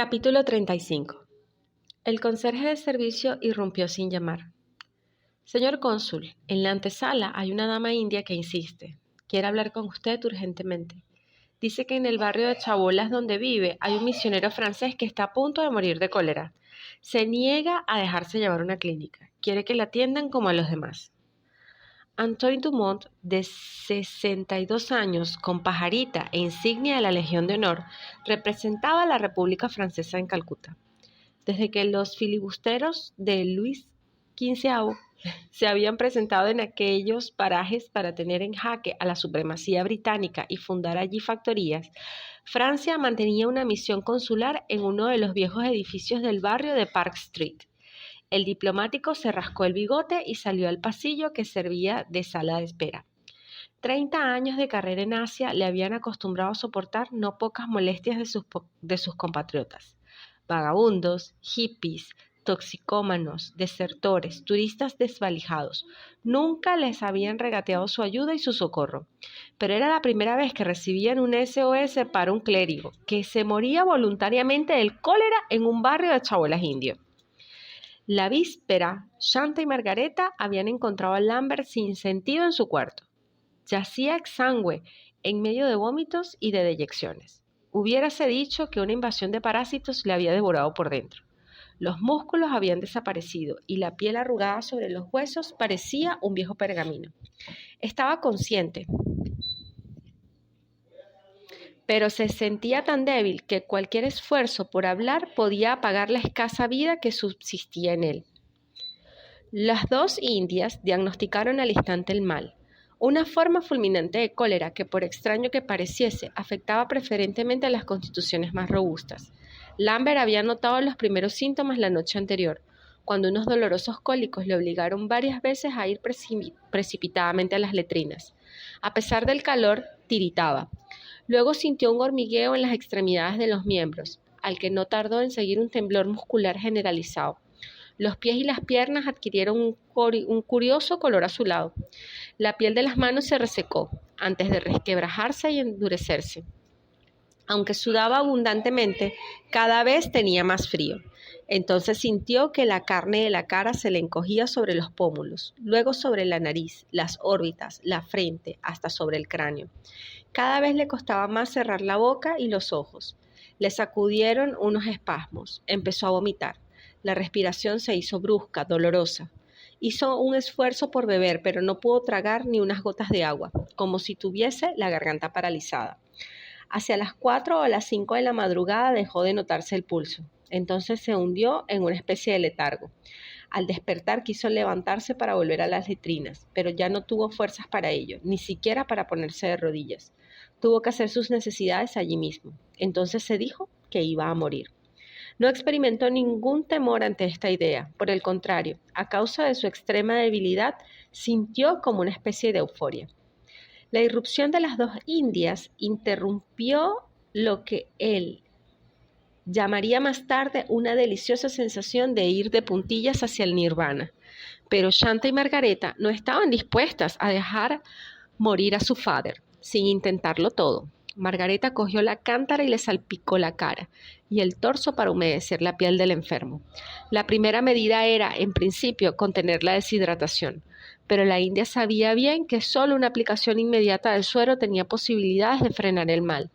Capítulo 35. El conserje de servicio irrumpió sin llamar. Señor cónsul, en la antesala hay una dama india que insiste. Quiere hablar con usted urgentemente. Dice que en el barrio de Chabolas donde vive hay un misionero francés que está a punto de morir de cólera. Se niega a dejarse llevar a una clínica. Quiere que la atiendan como a los demás. Antoine Dumont, de 62 años, con pajarita e insignia de la Legión de Honor, representaba a la República Francesa en Calcuta. Desde que los filibusteros de Luis XV se habían presentado en aquellos parajes para tener en jaque a la supremacía británica y fundar allí factorías, Francia mantenía una misión consular en uno de los viejos edificios del barrio de Park Street. El diplomático se rascó el bigote y salió al pasillo que servía de sala de espera. 30 años de carrera en Asia le habían acostumbrado a soportar no pocas molestias de sus compatriotas. Vagabundos, hippies, toxicómanos, desertores, turistas desvalijados. Nunca les habían regateado su ayuda y su socorro. Pero era la primera vez que recibían un SOS para un clérigo, que se moría voluntariamente del cólera en un barrio de Chabolas indio. La víspera, Shanta y Margareta habían encontrado a Lambert sin sentido en su cuarto. Yacía exangüe, en medio de vómitos y de deyecciones. Hubiérase dicho que una invasión de parásitos le había devorado por dentro. Los músculos habían desaparecido y la piel arrugada sobre los huesos parecía un viejo pergamino. Estaba consciente, pero se sentía tan débil que cualquier esfuerzo por hablar podía apagar la escasa vida que subsistía en él. Las dos indias diagnosticaron al instante el mal, una forma fulminante de cólera que, por extraño que pareciese, afectaba preferentemente a las constituciones más robustas. Lambert había notado los primeros síntomas la noche anterior, cuando unos dolorosos cólicos le obligaron varias veces a ir precipitadamente a las letrinas. A pesar del calor, tiritaba. Luego sintió un hormigueo en las extremidades de los miembros, al que no tardó en seguir un temblor muscular generalizado. Los pies y las piernas adquirieron un curioso color azulado. La piel de las manos se resecó, antes de resquebrajarse y endurecerse. Aunque sudaba abundantemente, cada vez tenía más frío. Entonces sintió que la carne de la cara se le encogía sobre los pómulos, luego sobre la nariz, las órbitas, la frente, hasta sobre el cráneo. Cada vez le costaba más cerrar la boca y los ojos. Le sacudieron unos espasmos. Empezó a vomitar. La respiración se hizo brusca, dolorosa. Hizo un esfuerzo por beber, pero no pudo tragar ni unas gotas de agua, como si tuviese la garganta paralizada. Hacia las 4 o las 5 de la madrugada dejó de notarse el pulso. Entonces se hundió en una especie de letargo. Al despertar quiso levantarse para volver a las letrinas, pero ya no tuvo fuerzas para ello, ni siquiera para ponerse de rodillas. Tuvo que hacer sus necesidades allí mismo. Entonces se dijo que iba a morir. No experimentó ningún temor ante esta idea. Por el contrario, a causa de su extrema debilidad, sintió como una especie de euforia. La irrupción de las dos indias interrumpió lo que él llamaría más tarde una deliciosa sensación de ir de puntillas hacia el nirvana. Pero Shanta y Margareta no estaban dispuestas a dejar morir a su father sin intentarlo todo. Margareta cogió la cántara y le salpicó la cara y el torso para humedecer la piel del enfermo. La primera medida era, en principio, contener la deshidratación, pero la india sabía bien que solo una aplicación inmediata del suero tenía posibilidades de frenar el mal.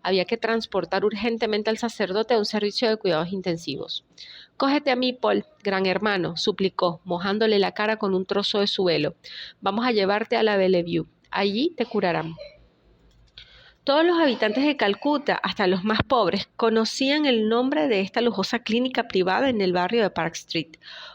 Había que transportar urgentemente al sacerdote a un servicio de cuidados intensivos. «Cógete a mí, Paul, gran hermano», suplicó, mojándole la cara con un trozo de su velo. «Vamos a llevarte a la Bellevue. Allí te curarán». Todos los habitantes de Calcuta, hasta los más pobres, conocían el nombre de esta lujosa clínica privada en el barrio de Park Street,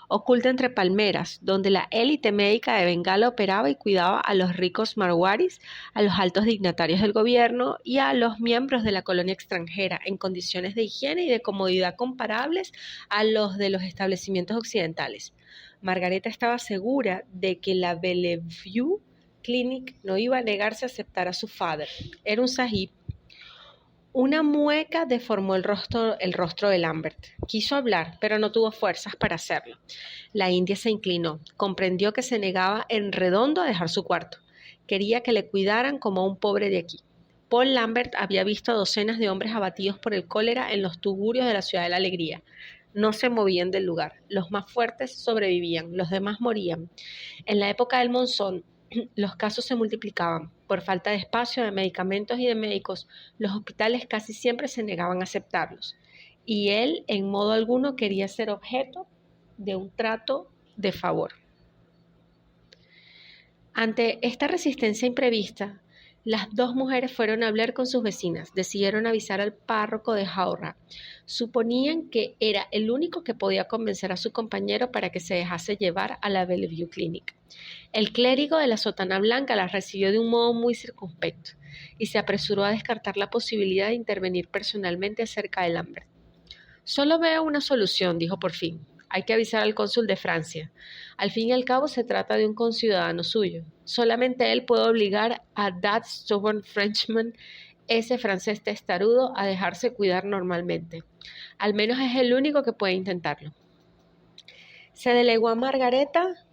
oculta entre palmeras, donde la élite médica de Bengala operaba y cuidaba a los ricos marwaris, a los altos dignatarios del gobierno y a los miembros de la colonia extranjera, en condiciones de higiene y de comodidad comparables a los de los establecimientos occidentales. Margareta estaba segura de que la Bellevue Clinic no iba a negarse a aceptar a su father. Era un sahib. Una mueca deformó el rostro de Lambert. Quiso hablar, pero no tuvo fuerzas para hacerlo. La india se inclinó. Comprendió que se negaba en redondo a dejar su cuarto. Quería que le cuidaran como a un pobre de aquí. Paul Lambert había visto a docenas de hombres abatidos por el cólera en los tugurios de la Ciudad de la Alegría. No se movían del lugar. Los más fuertes sobrevivían, los demás morían. En la época del monzón, los casos se multiplicaban. Por falta de espacio, de medicamentos y de médicos, los hospitales casi siempre se negaban a aceptarlos. Y él, en modo alguno, quería ser objeto de un trato de favor. Ante esta resistencia imprevista, las dos mujeres fueron a hablar con sus vecinas. Decidieron avisar al párroco de Haurra. Suponían que era el único que podía convencer a su compañero para que se dejase llevar a la Bellevue Clinic. El clérigo de la sotana blanca las recibió de un modo muy circunspecto y se apresuró a descartar la posibilidad de intervenir personalmente acerca de Lambert. Solo veo una solución, dijo por fin. Hay que avisar al cónsul de Francia. Al fin y al cabo se trata de un conciudadano suyo. Solamente él puede obligar a that stubborn Frenchman, ese francés testarudo, a dejarse cuidar normalmente. Al menos es el único que puede intentarlo. Se delegó a Margareta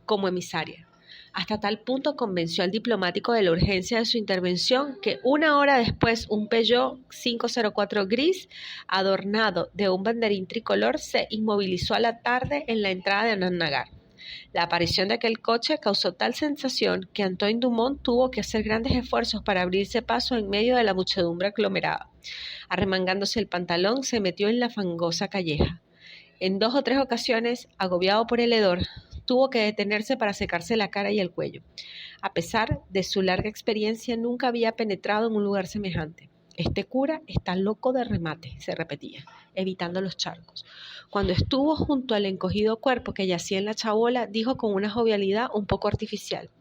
como emisaria. Hasta tal punto convenció al diplomático de la urgencia de su intervención que 1 hora después un Peugeot 504 gris adornado de un banderín tricolor se inmovilizó a la tarde en la entrada de Annanagar. La aparición de aquel coche causó tal sensación que Antoine Dumont tuvo que hacer grandes esfuerzos para abrirse paso en medio de la muchedumbre aglomerada. Arremangándose el pantalón, se metió en la fangosa calleja. En 2 o 3 ocasiones, agobiado por el hedor, tuvo que detenerse para secarse la cara y el cuello. A pesar de su larga experiencia, nunca había penetrado en un lugar semejante. Este cura está loco de remate, se repetía, evitando los charcos. Cuando estuvo junto al encogido cuerpo que yacía en la chabola, dijo con una jovialidad un poco artificial: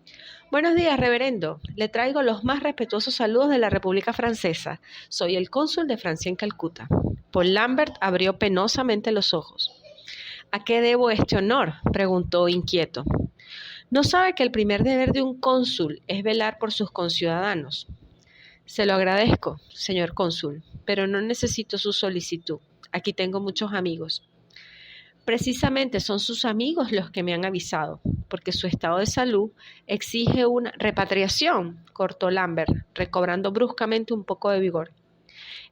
«Buenos días, reverendo. Le traigo los más respetuosos saludos de la República Francesa. Soy el cónsul de Francia en Calcuta». Paul Lambert abrió penosamente los ojos. «¿A qué debo este honor?», preguntó inquieto. «¿No sabe que el primer deber de un cónsul es velar por sus conciudadanos?». «Se lo agradezco, señor cónsul, pero no necesito su solicitud. Aquí tengo muchos amigos». «Precisamente son sus amigos los que me han avisado, porque su estado de salud exige una repatriación», cortó Lambert, recobrando bruscamente un poco de vigor.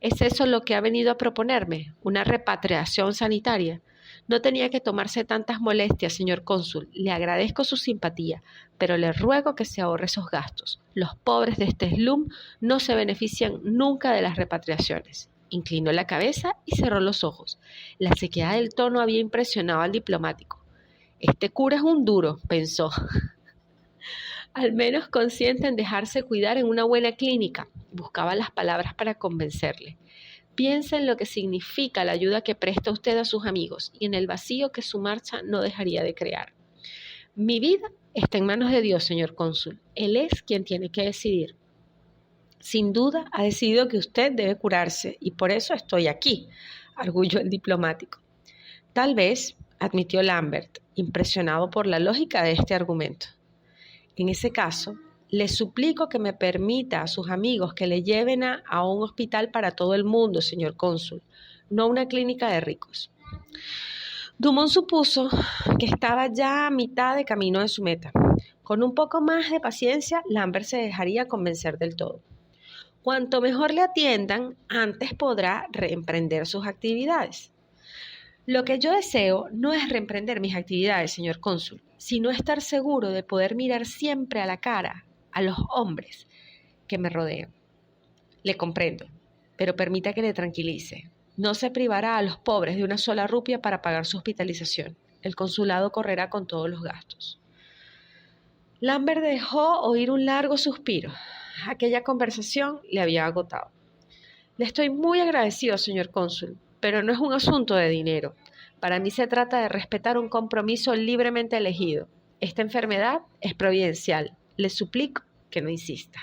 «¿Es eso lo que ha venido a proponerme? ¿Una repatriación sanitaria? No tenía que tomarse tantas molestias, señor cónsul. Le agradezco su simpatía, pero le ruego que se ahorre esos gastos. Los pobres de este slum no se benefician nunca de las repatriaciones». Inclinó la cabeza y cerró los ojos. La sequedad del tono había impresionado al diplomático. «Este cura es un duro», pensó. «Al menos consiente en dejarse cuidar en una buena clínica». Buscaba las palabras para convencerle. «Piensa en lo que significa la ayuda que presta usted a sus amigos y en el vacío que su marcha no dejaría de crear». «Mi vida está en manos de Dios, señor cónsul. Él es quien tiene que decidir». «Sin duda ha decidido que usted debe curarse y por eso estoy aquí», arguyó el diplomático. «Tal vez», admitió Lambert, impresionado por la lógica de este argumento. «En ese caso, le suplico que me permita a sus amigos que le lleven a un hospital para todo el mundo, señor cónsul, no a una clínica de ricos». Dumont supuso que estaba ya a mitad de camino de su meta. Con un poco más de paciencia, Lambert se dejaría convencer del todo. Cuanto mejor le atiendan, antes podrá reemprender sus actividades. «Lo que yo deseo no es reemprender mis actividades, señor cónsul, sino estar seguro de poder mirar siempre a la cara a los hombres que me rodean». «Le comprendo, pero permita que le tranquilice. No se privará a los pobres de una sola rupia para pagar su hospitalización. El consulado correrá con todos los gastos». Lambert dejó oír un largo suspiro. Aquella conversación le había agotado. «Le estoy muy agradecido, señor cónsul, pero no es un asunto de dinero. Para mí se trata de respetar un compromiso libremente elegido. Esta enfermedad es providencial. Le suplico que no insista».